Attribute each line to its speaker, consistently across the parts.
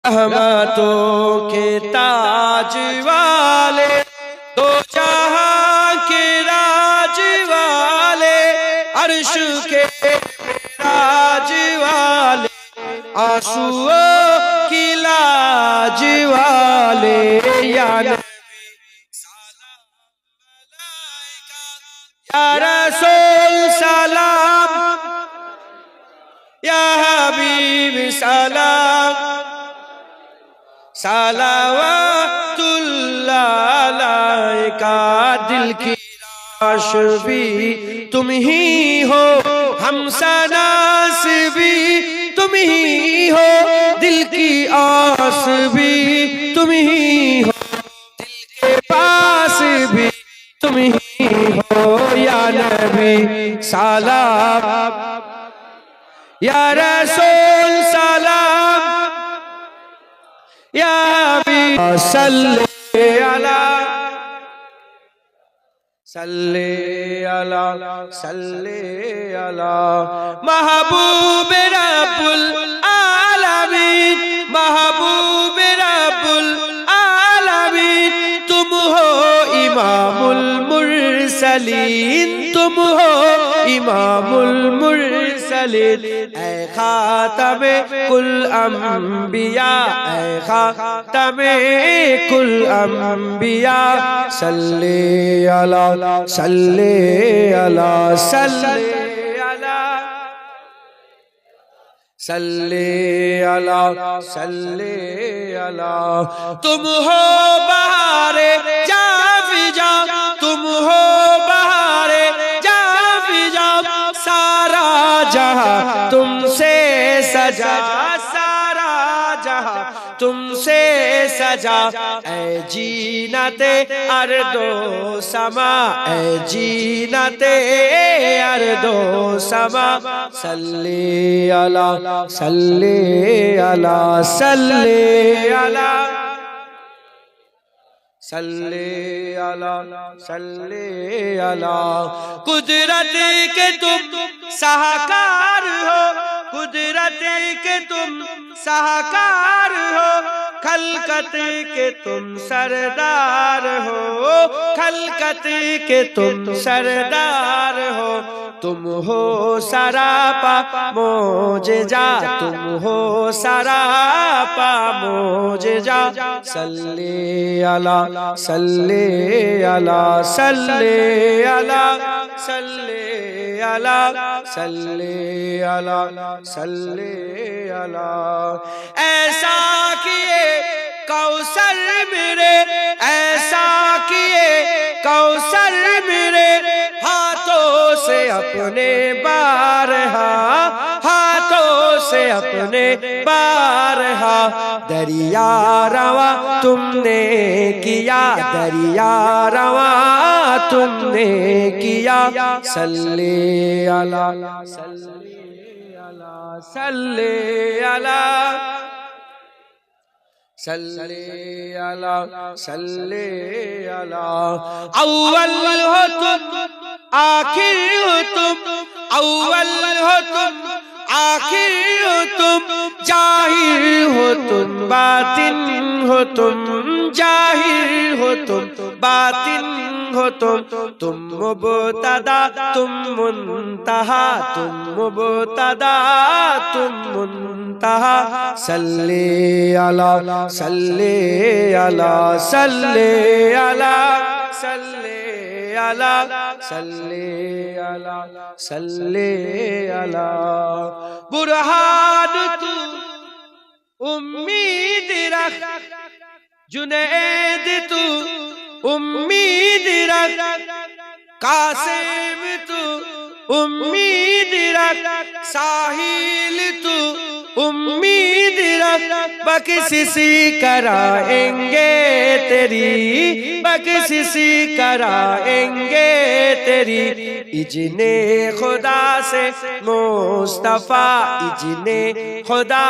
Speaker 1: रहमतों के ताज वाले, दो जहां के राज वाले, अर्श के राज वाले, आंसुओं की लाज वाले, या नबी सलाम या रसूल सलाम, या हबीब सलाम, सलावतुल्लाह अलैका। दिल की राश भी तुम ही हो, हम सनास भी तुम ही हो, दिल की आस भी तुम ही हो, दिल के पास भी तुम ही हो, या नबी सलाम या रसूल सलाम, या हबीब सल्ले अला सल्ले अला सल्ले अला महबूब रब्बुल आलमीन, महबूब रब्बुल आलमीन। तुम हो इमामुल मुरसलीन, तुम हो इमामुल मुरसलीन। ऐ खातमे कुल अंबिया, ऐ खातमे कुल अंबिया, सल्ले अला सल्ले अला सल्ले अला सल्ले अला सल्ले अला। तुम हो बहारे जाफिजा, तुम हो बहारे जाफिजा, सारा जहां तुमसे सजा, सारा जहां तुमसे सजा। ऐ जीनते अर्दो समा, ऐ जीनते अर्दो समा, सल्ले अला सल्ले अला सल्ले अला सल्ले अला सल्ले अला। कुदरत के तुम साहकार हो, कुदरत के तुम साहकार हो, खलकत के तुम सरदार हो, खलकत के तुम सरदार हो। तुम हो सरापा मोजेजा, तुम हो सरापा मोजेजा, सल्ले अला सल्ले अला सल्ले अला सल्ले अला सल्ले अला सल्ले अला। ऐसा किए कौसर मेरे, ऐसा किए कौसर मेरे, हाथों से अपने बारहा, हाथों से अपने बारहा। दरिया रवा तुमने किया, दरिया रवा तुमने किया, सल्ले अला सल्ले अला सल्ले अला सल्ले अला सल्ले अला। अव्वल हो तुम आखिर हो तुम, अव्वल हो तुम आखिर हो तुम, जाहिर हो तुम बातिन हो तुम, जाहिर हो तुम बातिन हो तुम। तुम मुबतदा तुम मुंतहा, तुम मुबतदा तुम मुंतहा, सल्ले अला सल्ले अला सल्ले अला सल्ले अला सल्ले अला सल्ले अला। बुरहान तू उम्मीद रख, जुनैद तू उम्मीद रख, कासिम तू उम्मीद रख, साहिल तू उम्मीद रख। बख्शिशी कराएंगे तेरी, बख्शिशी कराएंगे तेरी, इजने खुदा से मुस्तफा, इजने खुदा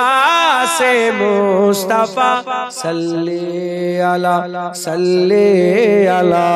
Speaker 1: से मुस्तफा, सल्ले अला सल्ले अला।